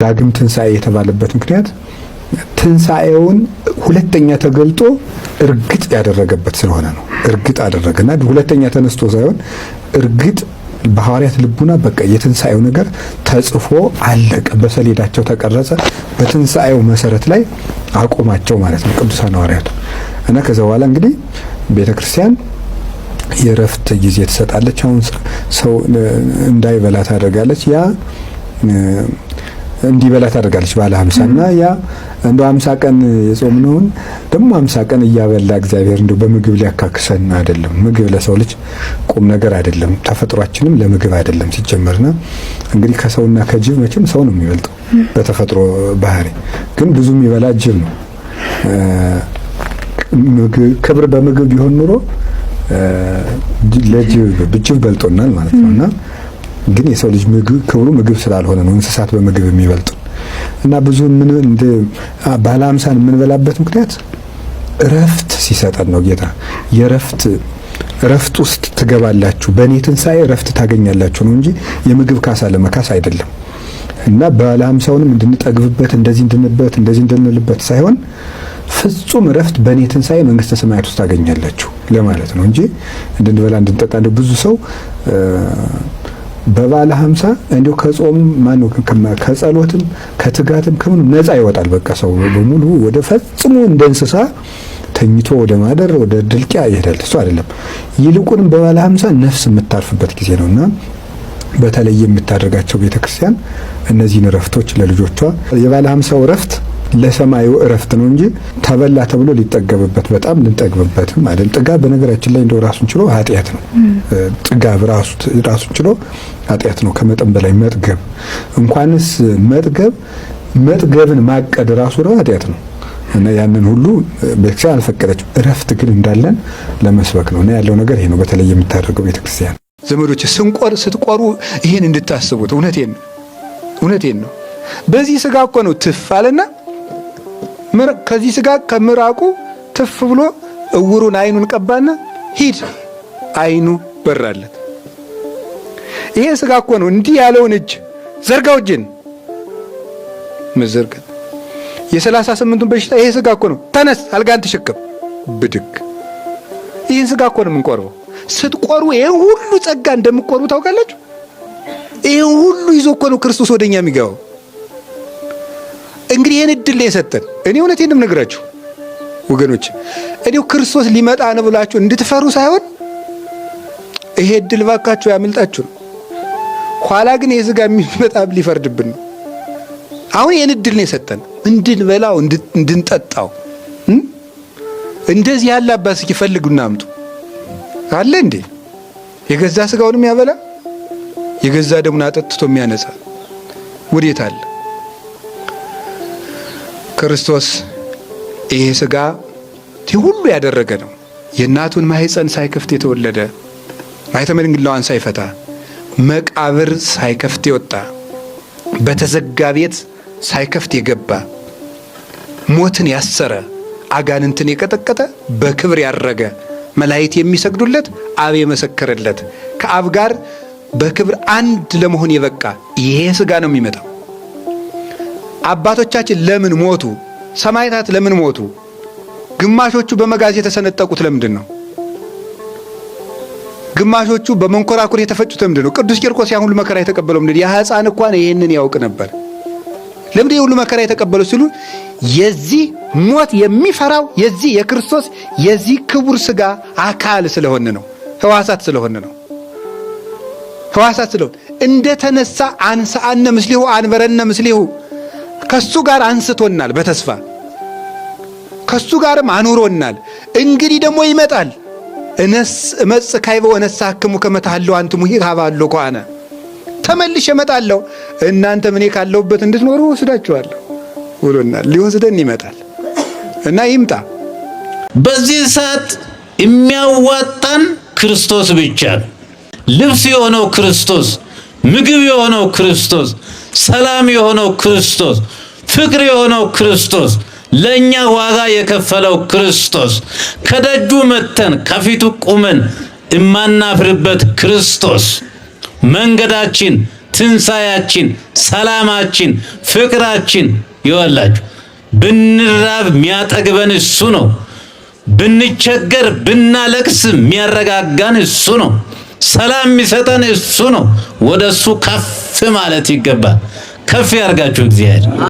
ዳግም ትንሣኤ የተባለበት ምክንያት ትንሣኤውን ሁለተኛ ተገልጦ እርግጥ ያደረገበት ስለሆነ ነው። እርግጥ አደረገና ሁለተኛ ተነስቶ ሳይሆን እርግጥ በሐዋርያት ልቡና በቃ የትንሣኤው ነገር ተጽፎ አለቀ፣ በሰሌዳቸው ተቀረጸ፣ በትንሣኤው መሰረት ላይ አቆማቸው ማለት ነው ቅዱሳን ሐዋርያቱ። እና ከዛ በኋላ እንግዲህ ቤተክርስቲያን የረፍት ጊዜ ትሰጣለች። አሁን ሰው እንዳይበላ ታደርጋለች። ያ እንዲበላ ታደርጋለች ባለ 50 እና ያ እንደው 50 ቀን የጾምነውን ደግሞ 50 ቀን እያበላ እግዚአብሔር እንደው በምግብ ሊያካክሰን አይደለም። ምግብ ለሰው ልጅ ቁም ነገር አይደለም። ተፈጥሯችንም ለምግብ አይደለም ሲጀመርና እንግዲህ ከሰውና ከጅብ መቼም ሰው ነው የሚበልጠው በተፈጥሮ ባህሪ፣ ግን ብዙ የሚበላ ጅብ ነው። ክብር በምግብ ቢሆን ኑሮ ለጅብ በልጦናል ማለት ነውና ግን የሰው ልጅ ምግብ ክብሩ ምግብ ስላልሆነ ነው እንስሳት በምግብ የሚበልጡ እና ብዙ ምን እንደ ባለ 50 የምንበላበት ምክንያት እረፍት ሲሰጠን ነው። ጌታ እረፍት ውስጥ ትገባላችሁ፣ በእኔ ትንሣኤ እረፍት ታገኛላችሁ ነው እንጂ የምግብ ካሳ ለመካስ አይደለም። እና ባለ 50ንም እንድንጠግብበት እንደዚህ እንድንልበት ሳይሆን ፍጹም እረፍት በእኔ ትንሣኤ መንግስተ ሰማያት ውስጥ ታገኛላችሁ ለማለት ነው እንጂ እንድንበላ እንድንጠጣ እንደው ብዙ ሰው በባለ 50 እንደው ከጾም ማነው ከጸሎትም ከትጋትም ከምን ነፃ ይወጣል። በቃ ሰው በሙሉ ወደ ፈጽሞ እንደ እንስሳ ተኝቶ ወደ ማደር ወደ ድልቂያ ይሄዳል። እሱ አይደለም። ይልቁንም በባለ 50 ነፍስ የምታርፍበት ጊዜ ነውና በተለይ የምታደርጋቸው ቤተክርስቲያን እነዚህን እረፍቶች ለልጆቿ የባለ 50 እረፍት ለሰማዩ እረፍት ነው እንጂ ተበላ ተብሎ ሊጠገብበት በጣም ልንጠግብበትም አይደል። ጥጋብ በነገራችን ላይ እንደው ራሱን ችሎ ኃጢአት ነው። ጥጋብ ራሱን ችሎ ኃጢአት ነው። ከመጠን በላይ መጥገብ እንኳንስ መጥገብን ማቀድ ራሱ ነው ኃጢአት ነው። እና ያንን ሁሉ ቤተክርስቲያን አልፈቀደችም። እረፍት ግን እንዳለን ለመስበክ ነው። እና ያለው ነገር ይሄ ነው። በተለይ የምታደርገው ቤተክርስቲያን ዘመዶች ስትቆሩ ይሄን እንድታስቡት። እውነቴን ነው። በዚህ ስጋ እኮ ነው ትፍ አለና ከዚህ ስጋ ከምራቁ ትፍ ብሎ እውሩን አይኑን ቀባና ሂድ አይኑ በራለት። ይሄ ስጋ እኮ ነው እንዲህ ያለውን እጅ ዘርጋው እጅን መዘርጋት የ38ቱን በሽታ ይሄ ስጋ እኮ ነው። ተነስ አልጋን ተሸከም ብድግ። ይሄን ስጋ እኮ ነው የምንቆርበው። ስትቆሩ ይሄ ሁሉ ጸጋ እንደምትቆርቡ ታውቃላችሁ። ይሄ ሁሉ ይዞ እኮ ነው ክርስቶስ ወደኛ የሚገባው። እንግዲህ ይሄን እድል ላይ የሰጠን እኔ እውነቴን ነው የምነግራችሁ ወገኖች። እኔው ክርስቶስ ሊመጣ ነው ብላችሁ እንድትፈሩ ሳይሆን ይሄ እድል ባካችሁ ያመልጣችሁ ነው። ኋላ ግን ይሄ ስጋ የሚመጣ ሊፈርድብን ነው። አሁን ይሄን እድል ነው የሰጠን እንድንበላው እንድንጠጣው። እንደዚህ ያለ አባት እስኪ ፈልጉና አምጡ አለ እንዴ? የገዛ ስጋውንም ያበላ የገዛ ደሙን አጠጥቶ የሚያነጻ ወዴት አለ? ክርስቶስ ይሄ ስጋ ሁሉ ያደረገ ነው። የእናቱን ማህፀን ሳይከፍት የተወለደ ማኅተመ ድንግልናዋን ሳይፈታ መቃብር ሳይከፍት የወጣ በተዘጋ ቤት ሳይከፍት የገባ ሞትን ያሰረ አጋንንትን የቀጠቀጠ በክብር ያረገ መላእክት የሚሰግዱለት አብ የመሰከረለት ከአብ ጋር በክብር አንድ ለመሆን የበቃ ይሄ ስጋ ነው የሚመጣው። አባቶቻችን ለምን ሞቱ? ሰማዕታት ለምን ሞቱ? ግማሾቹ በመጋዝ የተሰነጠቁት ለምንድን ነው? ግማሾቹ በመንኮራኩር የተፈጩት ለምንድን ነው? ቅዱስ ቂርቆስ ያን ሁሉ መከራ የተቀበለው ምንድን? ያ ሕፃን እንኳን ይሄንን ያውቅ ነበር። ለምን ይሄ ሁሉ መከራ የተቀበለው ሲሉ የዚህ ሞት የሚፈራው የዚህ የክርስቶስ የዚህ ክቡር ስጋ አካል ስለሆነ ነው። ሕዋሳት ስለሆነ ነው። ሕዋሳት ስለሆነ እንደተነሳ አንሳአነ ምስሊሁ አንበረነ ምስሊሁ ከሱ ጋር አንስቶናል። በተስፋ ከሱ ጋርም አኑሮናል። እንግዲህ ደግሞ ይመጣል። እመጽ ካይበ ወነሳክሙ ከመታለው አንትሙ ይሃባሉ ከአነ ተመልሼ እመጣለሁ እናንተ ምን ካለውበት እንድትኖሩ ወስዳችኋለሁ ብሎናል። ሊወስደን ይመጣል እና ይምጣ። በዚህ ሰዓት የሚያዋጣን ክርስቶስ ብቻ ነው። ልብስ የሆነው ክርስቶስ፣ ምግብ የሆነው ክርስቶስ፣ ሰላም የሆነው ክርስቶስ፣ ፍቅር የሆነው ክርስቶስ፣ ለኛ ዋጋ የከፈለው ክርስቶስ፣ ከደጁ መተን ከፊቱ ቁመን እማናፍርበት ክርስቶስ፣ መንገዳችን ትንሳያችን፣ ሰላማችን፣ ፍቅራችን ይወላችሁ። ብንራብ የሚያጠግበን እሱ ነው። ብንቸገር ብናለቅስ የሚያረጋጋን እሱ ነው። ሰላም የሚሰጠን እሱ ነው። ወደሱ ከፍ ማለት ይገባል። ከፍ ያርጋችሁ እግዚአብሔር።